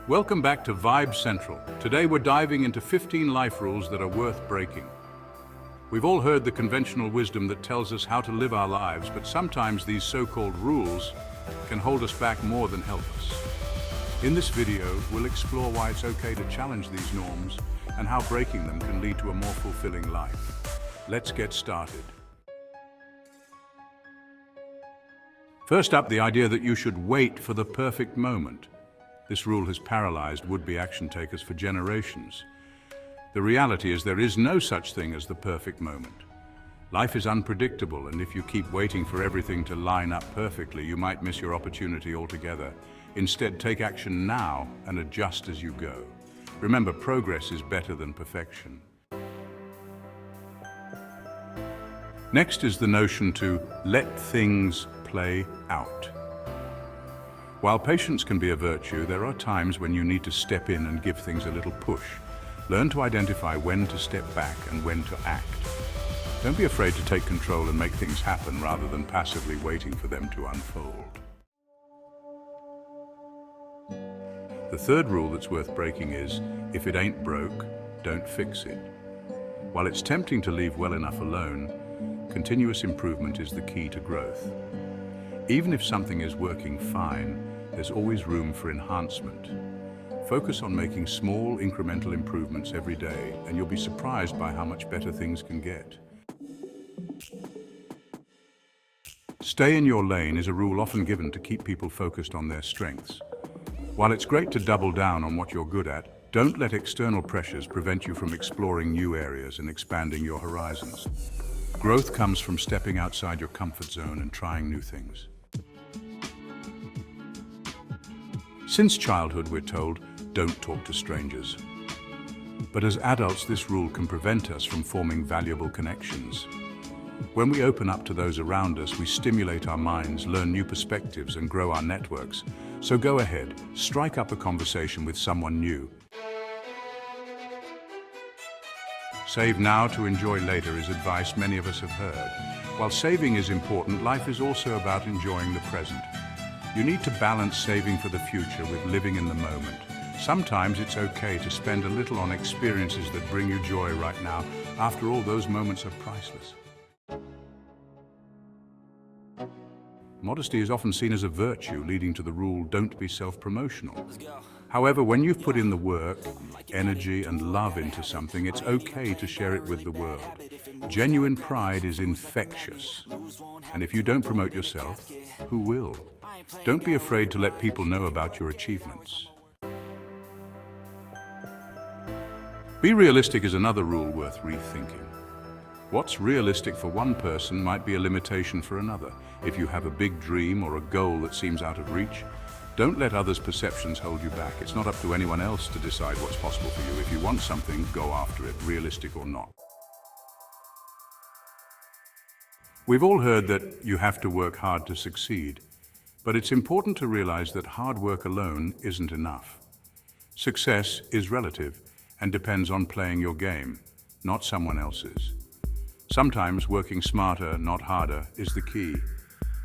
Welcome back to VibesCentral. Today we're diving into 15 life rules that are worth breaking. We've all heard the conventional wisdom that tells us how to live our lives, but sometimes these so-called rules can hold us back more than help us. In this video, we'll explore why it's okay to challenge these norms and how breaking them can lead to a more fulfilling life. Let's get started. First up, the idea that you should wait for the perfect moment. This rule has paralyzed would-be action takers for generations. The reality is there is no such thing as the perfect moment. Life is unpredictable, and if you keep waiting for everything to line up perfectly, you might miss your opportunity altogether. Instead, take action now and adjust as you go. Remember, progress is better than perfection. Next is the notion to let things play out. While patience can be a virtue, there are times when you need to step in and give things a little push. Learn to identify when to step back and when to act. Don't be afraid to take control and make things happen rather than passively waiting for them to unfold. The third rule that's worth breaking is, if it ain't broke, don't fix it. While it's tempting to leave well enough alone, continuous improvement is the key to growth. Even if something is working fine, there's always room for enhancement. Focus on making small, incremental improvements every day, and you'll be surprised by how much better things can get. Stay in your lane is a rule often given to keep people focused on their strengths. While it's great to double down on what you're good at, don't let external pressures prevent you from exploring new areas and expanding your horizons. Growth comes from stepping outside your comfort zone and trying new things. Since childhood, we're told, don't talk to strangers. But as adults, this rule can prevent us from forming valuable connections. When we open up to those around us, we stimulate our minds, learn new perspectives, and grow our networks. So go ahead, strike up a conversation with someone new. Save now to enjoy later is advice many of us have heard. While saving is important, life is also about enjoying the present. You need to balance saving for the future with living in the moment. Sometimes it's okay to spend a little on experiences that bring you joy right now. After all, those moments are priceless. Modesty is often seen as a virtue, leading to the rule, don't be self-promotional. However, when you've put in the work, energy, and love into something, it's okay to share it with the world. Genuine pride is infectious. And if you don't promote yourself, who will? Don't be afraid to let people know about your achievements. Be realistic is another rule worth rethinking. What's realistic for one person might be a limitation for another. If you have a big dream or a goal that seems out of reach, don't let others' perceptions hold you back. It's not up to anyone else to decide what's possible for you. If you want something, go after it, realistic or not. We've all heard that you have to work hard to succeed, but it's important to realize that hard work alone isn't enough. Success is relative and depends on playing your game, not someone else's. Sometimes working smarter, not harder, is the key.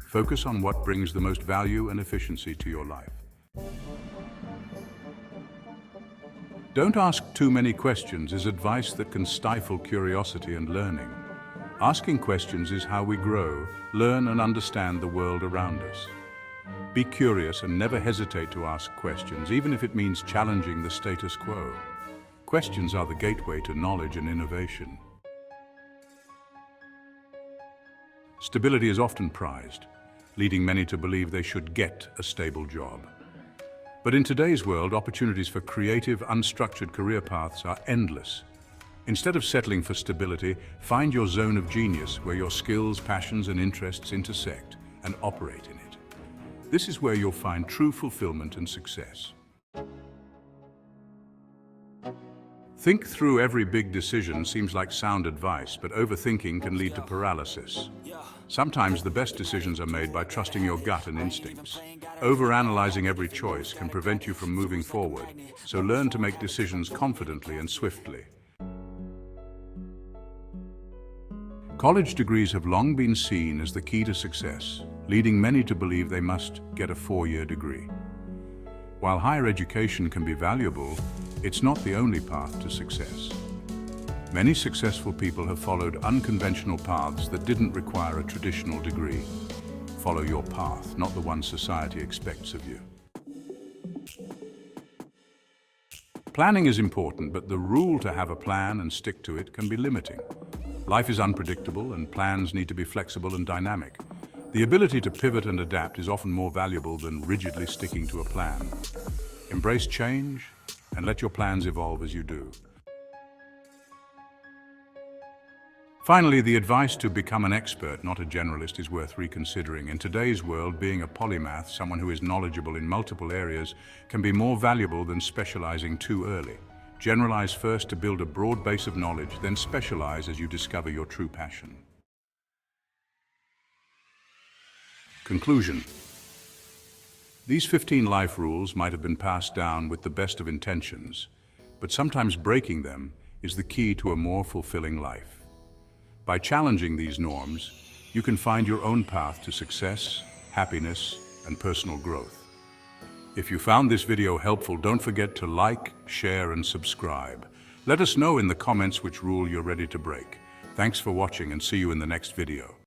Focus on what brings the most value and efficiency to your life. Don't ask too many questions is advice that can stifle curiosity and learning. Asking questions is how we grow, learn, and understand the world around us. Be curious and never hesitate to ask questions, even if it means challenging the status quo. Questions are the gateway to knowledge and innovation. Stability is often prized, leading many to believe they should get a stable job. But in today's world, opportunities for creative, unstructured career paths are endless. Instead of settling for stability, find your zone of genius where your skills, passions, and interests intersect and operate in it. This is where you'll find true fulfillment and success. Think through every big decision seems like sound advice, but overthinking can lead to paralysis. Sometimes the best decisions are made by trusting your gut and instincts. Overanalyzing every choice can prevent you from moving forward, so learn to make decisions confidently and swiftly. College degrees have long been seen as the key to success, leading many to believe they must get a 4-year degree. While higher education can be valuable, it's not the only path to success. Many successful people have followed unconventional paths that didn't require a traditional degree. Follow your path, not the one society expects of you. Planning is important, but the rule to have a plan and stick to it can be limiting. Life is unpredictable, and plans need to be flexible and dynamic. The ability to pivot and adapt is often more valuable than rigidly sticking to a plan. Embrace change and let your plans evolve as you do. Finally, the advice to become an expert, not a generalist, is worth reconsidering. In today's world, being a polymath, someone who is knowledgeable in multiple areas, can be more valuable than specializing too early. Generalize first to build a broad base of knowledge, then specialize as you discover your true passion. Conclusion. These 15 life rules might have been passed down with the best of intentions, but sometimes breaking them is the key to a more fulfilling life. By challenging these norms, you can find your own path to success, happiness, and personal growth. If you found this video helpful, don't forget to like, share, and subscribe. Let us know in the comments which rule you're ready to break. Thanks for watching, and see you in the next video.